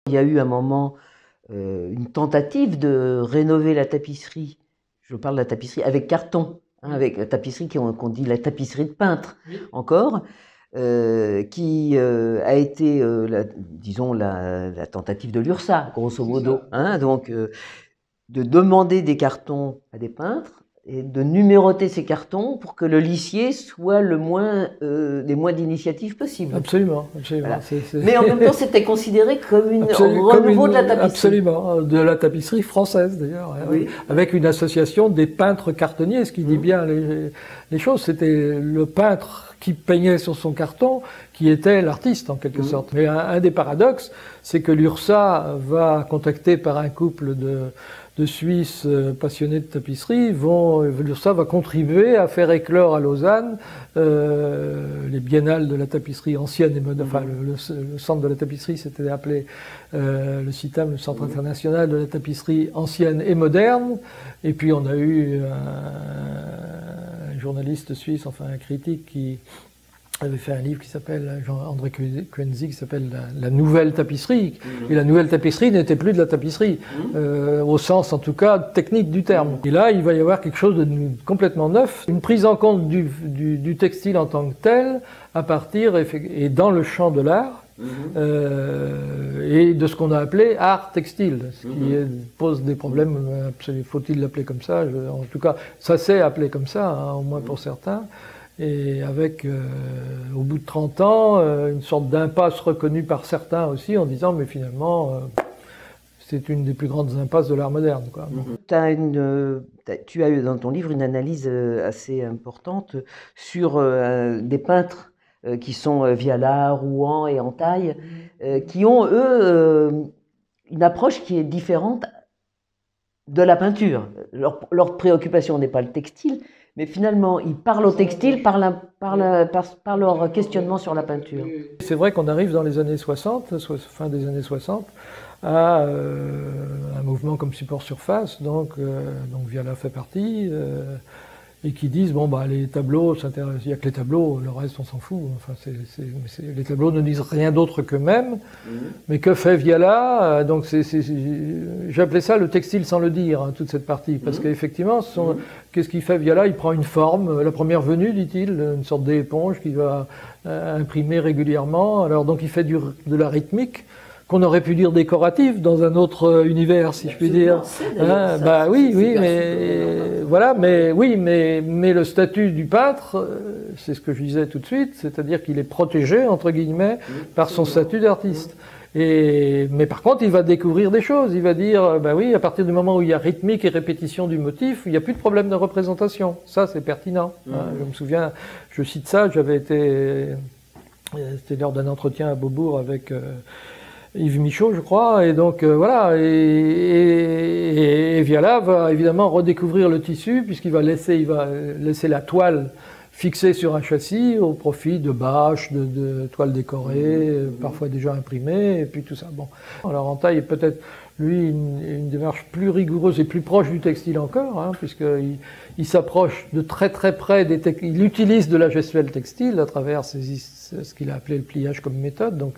Il y a eu un moment une tentative de rénover la tapisserie. Je parle de la tapisserie avec carton, hein, avec la tapisserie qu'on dit la tapisserie de peintre encore, qui a été, disons, la tentative de l'URSSAF, grosso modo. Hein, donc, de demander des cartons à des peintres et de numéroter ces cartons pour que le lissier soit les moins d'initiatives possibles. Absolument, absolument. Voilà. Mais en même temps, c'était considéré comme un renouveau de la tapisserie. Absolument, de la tapisserie française d'ailleurs, oui. Avec une association des peintres cartonniers, ce qui dit bien les choses. C'était le peintre qui peignait sur son carton, qui était l'artiste en quelque sorte. Mais un des paradoxes, c'est que l'URSSA va, contacté par un couple de Suisses passionnés de tapisserie, l'URSSA va contribuer à faire éclore à Lausanne les biennales de la tapisserie ancienne et moderne. Enfin, le centre de la tapisserie s'était appelé le CITAM, le Centre international de la tapisserie ancienne et moderne. Et puis on a eu un journaliste suisse, enfin un critique qui avait fait un livre qui s'appelle, André Kuenzi, qui s'appelle la nouvelle tapisserie. Et la nouvelle tapisserie n'était plus de la tapisserie, au sens en tout cas technique du terme. Et là, il va y avoir quelque chose de complètement neuf, une prise en compte du textile en tant que tel, à partir, et dans le champ de l'art, et de ce qu'on a appelé art textile, ce qui pose des problèmes, faut-il l'appeler comme ça, en tout cas, ça s'est appelé comme ça, hein, au moins pour certains. Et avec, au bout de 30 ans, une sorte d'impasse reconnue par certains aussi, en disant, mais finalement, c'est une des plus grandes impasses de l'art moderne, quoi. Tu as eu dans ton livre une analyse assez importante sur des peintres qui sont Viala, Rouen et Entaille, qui ont, eux, une approche qui est différente de la peinture. Leur préoccupation n'est pas le textile, mais finalement, ils parlent au textile par leur questionnement sur la peinture. C'est vrai qu'on arrive dans les années 60, fin des années 60, à un mouvement comme Support Surface, donc Viala fait partie, et qui disent, bon, bah, les tableaux, il n'y a que les tableaux, le reste, on s'en fout. Enfin, les tableaux ne disent rien d'autre qu'eux-mêmes. Mais que fait Viala? Donc, j'appelais ça le textile sans le dire, hein, toute cette partie. Parce qu'effectivement, qu'est-ce qu'il fait Viala? Il prend une forme, la première venue, dit-il, une sorte d'éponge qu'il va imprimer régulièrement. Alors, donc, il fait de la rythmique, qu'on aurait pu dire décorative dans un autre univers, si je puis dire. Hein, bah oui, mais voilà, mais oui, mais le statut du peintre, c'est ce que je disais tout de suite, c'est-à-dire qu'il est protégé entre guillemets par son statut d'artiste. Mais par contre, il va découvrir des choses. Il va dire, bah oui, à partir du moment où il y a rythmique et répétition du motif, il n'y a plus de problème de représentation. Ça, c'est pertinent. Hein, je me souviens, je cite ça, c'était lors d'un entretien à Beaubourg avec Yves Michaud, je crois, et donc voilà, et Viala va évidemment redécouvrir le tissu, puisqu'il va laisser la toile fixée sur un châssis au profit de bâches, de toiles décorées, parfois déjà imprimées, et puis tout ça. Bon, alors Entaille est peut-être, lui, une démarche plus rigoureuse et plus proche du textile encore, hein, puisqu'il s'approche de très très près il utilise de la gestuelle textile à travers ce qu'il a appelé le pliage comme méthode, donc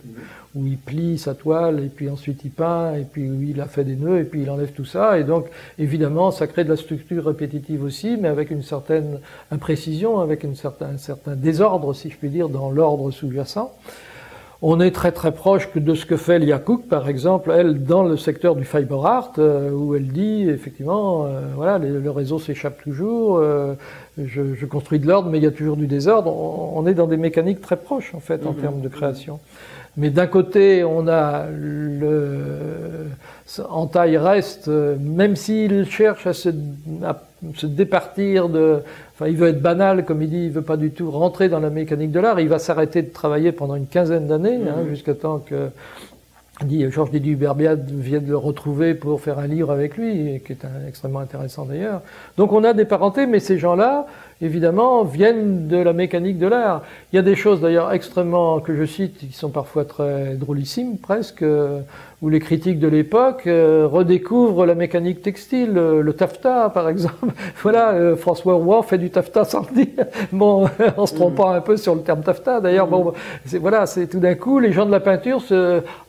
où il plie sa toile, et puis ensuite il peint, et puis il a fait des nœuds, et puis il enlève tout ça, et donc évidemment ça crée de la structure répétitive aussi, mais avec une certaine imprécision, avec un certain désordre, si je puis dire, dans l'ordre sous-jacent. On est très très proche de ce que fait Lia Cook, par exemple, elle, dans le secteur du fiber art, où elle dit, effectivement, voilà, le réseau s'échappe toujours, je construis de l'ordre, mais il y a toujours du désordre. On est dans des mécaniques très proches, en fait, en termes de création. Mais d'un côté, on a Entaille reste, même s'il cherche à se départir enfin, il veut être banal, comme il dit, il veut pas du tout rentrer dans la mécanique de l'art, il va s'arrêter de travailler pendant une quinzaine d'années, hein, jusqu'à temps que Georges Didier Berbiade vienne le retrouver pour faire un livre avec lui, qui est extrêmement intéressant d'ailleurs. Donc on a des parentés, mais ces gens-là, évidemment, viennent de la mécanique de l'art. Il y a des choses d'ailleurs extrêmement, que je cite, qui sont parfois très drôlissimes presque, où les critiques de l'époque redécouvrent la mécanique textile, le taffetas par exemple. Voilà, François Roy fait du taffetas sans le dire, bon, en se trompant un peu sur le terme taffetas. D'ailleurs, bon, voilà, c'est tout d'un coup, les gens de la peinture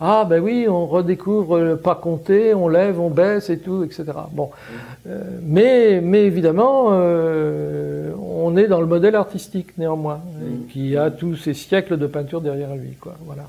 ah ben oui, on redécouvre pas compter, on lève, on baisse et tout, etc. Bon, mais évidemment, on est dans le modèle artistique néanmoins, qui a tous ces siècles de peinture derrière lui, quoi. Voilà.